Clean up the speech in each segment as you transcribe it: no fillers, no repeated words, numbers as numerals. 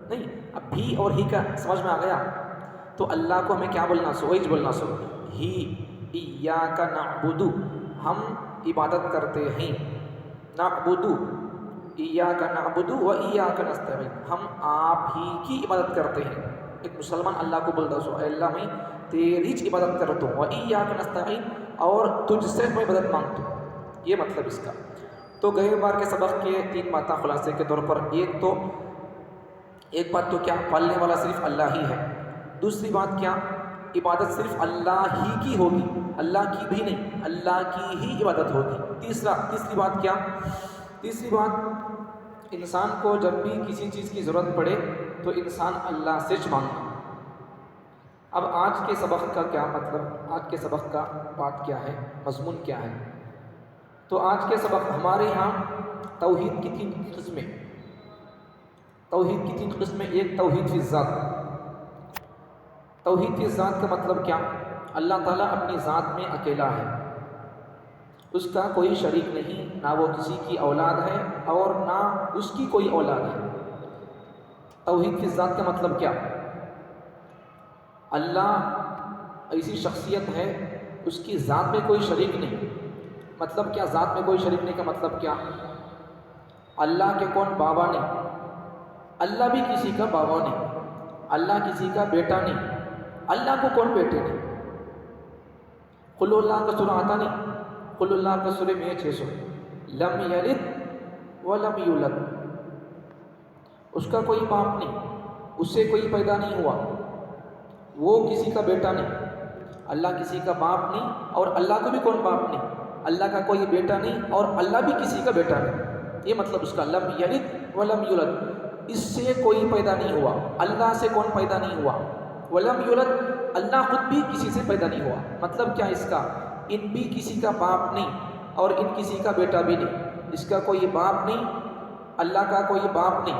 نہیں، اب بھی اور ہی کا سمجھ میں آ گیا. تو اللہ کو ہمیں کیا بولنا سو، وہی بولنا سو ہی. ایاک نعبد، ہم عبادت کرتے ہیں. نعبد، ایاک نعبد و ایاک نستعین، ہم آپ ہی کی عبادت کرتے ہیں. ایک مسلمان اللہ کو بولتا سو اے اللہ میں تیری عبادت کرتا ہوں، و ایاک نستعین، اور تجھ سے میں مدد مانگتا ہوں. یہ مطلب اس کا. تو گئے بار کے سبق کے 3 باتیں خلاصے کے طور پر. ایک بات تو کیا پالنے والا صرف اللہ ہی ہے. دوسری بات کیا عبادت صرف اللہ ہی کی ہوگی، اللہ کی بھی نہیں، اللہ کی ہی عبادت ہوگی. تیسری بات کیا، تیسری بات انسان کو جب بھی کسی چیز کی ضرورت پڑے تو انسان اللہ سے مانگے. اب آج کے سبق کا کیا مطلب، آج کے سبق کا بات کیا ہے، مضمون کیا ہے. تو آج کے سبق ہمارے یہاں توحید کی 3 قسمیں. توحید کی 3 قسمیں. ایک توحید فی الذات. توحید فی الذات کا مطلب کیا، اللہ تعالیٰ اپنی ذات میں اکیلا ہے، اس کا کوئی شریک نہیں، نہ وہ کسی کی اولاد ہے اور نہ اس کی کوئی اولاد ہے. توحید فی الذات کا مطلب کیا، اللہ ایسی شخصیت ہے اس کی ذات میں کوئی شریک نہیں. مطلب کیا ذات میں کوئی شریک نہیں کا مطلب کیا، اللہ کے کون بابا نہیں، اللہ بھی کسی کا بابا نہیں، اللہ کسی کا بیٹا نہیں، اللہ کو کون بیٹے نہیں. قل اللہ کا سورہ آتا نہیں، قل اللہ کا سورہ میں 600 لم یلد ولم یولد، اس کا کوئی باپ نہیں، اس سے کوئی پیدا نہیں ہوا، وہ کسی کا بیٹا نہیں، اللہ کسی کا باپ نہیں اور اللہ کو بھی کون باپ نہیں، اللہ کا کوئی بیٹا نہیں اور اللہ بھی کسی کا بیٹا نہیں. یہ مطلب اس کا لم یلد ولم یولد، اس سے کوئی پیدا نہیں ہوا، اللہ سے کون پیدا نہیں ہوا. ولم یولد، اللہ خود بھی کسی سے پیدا نہیں ہوا. مطلب کیا اس کا، ان بھی کسی کا باپ نہیں اور ان کسی کا بیٹا بھی نہیں. اس کا کوئی باپ نہیں، اللہ کا کوئی باپ نہیں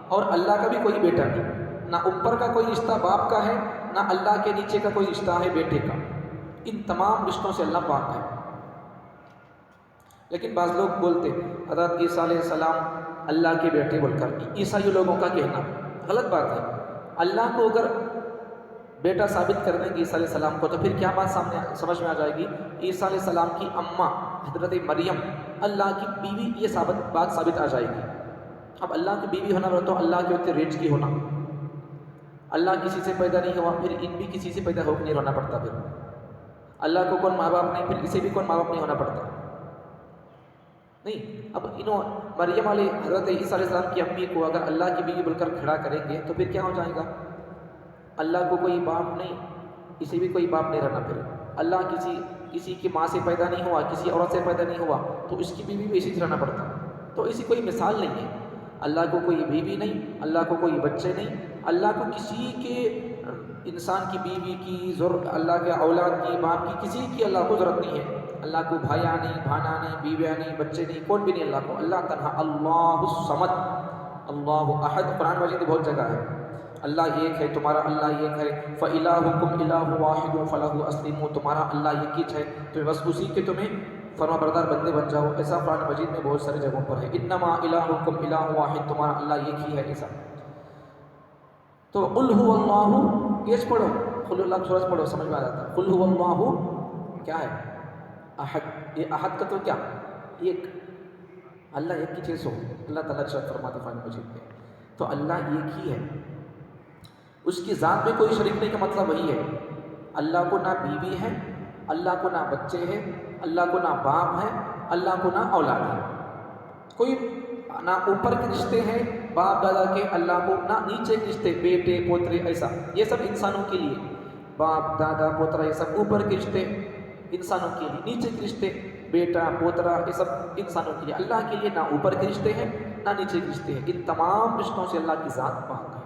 اور اللہ کا بھی کوئی بیٹا نہیں. نہ اوپر کا کوئی رشتہ باپ کا ہے، نہ اللہ کے نیچے کا کوئی رشتہ ہے بیٹے کا. ان تمام رشتوں سے اللہ پاک ہے. لیکن بعض لوگ بولتے حضرت عیسیٰ علیہ السلام اللہ کے بیٹے بول کر، عیسائی لوگوں کا کہنا غلط بات ہے. اللہ کو اگر بیٹا ثابت کر دیں گے عیسیٰ علیہ السلام کو تو پھر کیا بات سامنے سمجھ میں آ جائے گی، عیسیٰ علیہ السلام کی اماں حضرت مریم اللہ کی بیوی، یہ بات ثابت آ جائے گی. اب اللہ کی بیوی ہونا تو اللہ کے ہوتے رینج کی ہونا، اللہ کسی سے پیدا نہیں ہوا، پھر ان بھی کسی سے پیدا ہو کے نہیں ہونا پڑتا. پھر اللہ کو کون ماں باپ نہیں، پھر اسے بھی کون ماں باپ نہیں ہونا پڑتا. نہیں، اب مریم علیہ حضرت عیسیٰ علیہ السلام کی امی کو اگر اللہ کی بیوی بول کر کھڑا کریں گے تو پھر کیا ہو جائے گا، اللہ کو کوئی باپ نہیں، اسے بھی کوئی باپ نہیں رہنا. پھر اللہ کسی کی ماں سے پیدا نہیں ہوا، کسی عورت سے پیدا نہیں ہوا تو اس کی بیوی بھی اسی سے رہنا پڑتا. تو ایسی کوئی مثال نہیں ہے. اللہ کو کوئی بیوی نہیں، اللہ کو کوئی بچے نہیں، اللہ کو کسی کے انسان کی بیوی کی ضرورت، اللہ کے اولاد کی، باپ کی، کسی کی اللہ کو ضرورت نہیں ہے. اللہ کو بھائیاں نہیں، بھانا نہیں، بیویاں نہیں، بچے نہیں، کون بھی نہیں اللہ کو. اللہ تنہا، اللہ الصمد، اللہ احد. قرآن مجید میں بہت جگہ ہے اللہ ایک ہے، تمہارا اللہ ایک ہے. فَإِلَٰهُكُمْ إِلَٰهٌ وَاحِدٌ فَلَهُ أَسْلِمُوا، تمہارا اللہ ایک ہی ہے، تو بس اسی کے تمہیں فرما بردار بندے بن جاؤ. ایسا قرآن مجید میں بہت ساری جگہوں پر ہے. انما الہکم الہ واحد، تمہارا اللہ ایک ہی ہے. ایسا تو قل هو اللہ، یہ پڑھو، قل اللہ کا سورج پڑھو، سمجھ میں آ جاتا ہے. قل هو اللہ کیا ہے، احد. یہ احد کا تو کیا، ایک، اللہ ایک کی چیز ہو. اللہ تعالیٰ ارشاد فرماتے قرآن مجید میں تو اللہ ایک ہی ہے، اس کی ذات میں کوئی شریک نہیں کا مطلب وہی ہے. اللہ کو نہ بیوی ہے، اللہ کو نہ بچے ہیں، اللہ کو نہ باپ ہے، اللہ کو نہ اولاد ہے. کوئی نہ اوپر کے رشتے ہیں باپ دادا کے اللہ کو، نہ نیچے کے رشتے بیٹے پوترے. ایسا یہ سب انسانوں کے لیے، باپ دادا پوترا یہ سب اوپر کے رشتے انسانوں کے لیے، نیچے کے رشتے بیٹا پوترا یہ سب انسانوں کے لیے. اللہ کے لیے نہ اوپر کے رشتے ہیں نہ نیچے کے رشتے ہیں. ان تمام رشتوں سے اللہ کی ذات پاک ہے.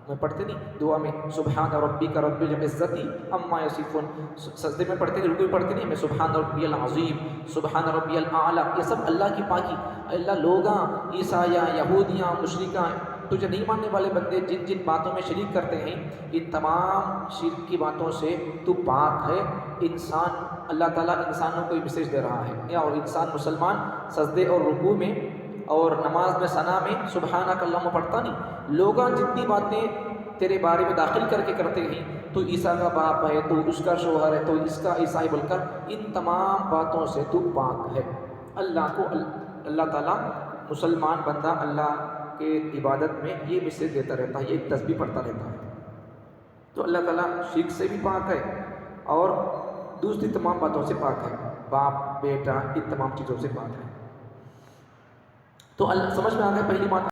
میں پڑھتے نہیں دعا میں سبحان ربک رب العزت عما یصفون، سجدے میں پڑھتے نہیں، رکوع میں پڑھتے نہیں میں سبحان ربی العظیم، سبحان ربی الاعلیٰ. یہ سب اللہ کی پاکی. اللہ لوگاں، عیسائیاں، یہودیاں، مشرکاں، تجھے نہیں ماننے والے بندے جن جن باتوں میں شریک کرتے ہیں، ان تمام شرک کی باتوں سے تو پاک ہے. انسان، اللہ تعالیٰ انسانوں کو یہ میسیج دے رہا ہے، یا اور انسان مسلمان سجدے اور رکوع میں اور نماز میں ثنا میں سبحانک اللہم پڑھتا نہیں، لوگاں جتنی باتیں تیرے بارے میں داخل کر کے کرتے ہیں، تو عیسیٰ کا باپ ہے، تو اس کا شوہر ہے، تو اس کا عیسائی بول کر، ان تمام باتوں سے تو پاک ہے۔ اللہ تعالیٰ مسلمان بندہ اللہ کے عبادت میں یہ مسج دیتا رہتا ہے، یہ ایک تسبیح پڑھتا رہتا ہے، تو اللہ تعالیٰ شرک سے بھی پاک ہے اور دوسری تمام باتوں سے پاک ہے، باپ بیٹا ان تمام چیزوں سے پاک ہے۔ تو اللہ سمجھ میں آ گیا پہلی بات۔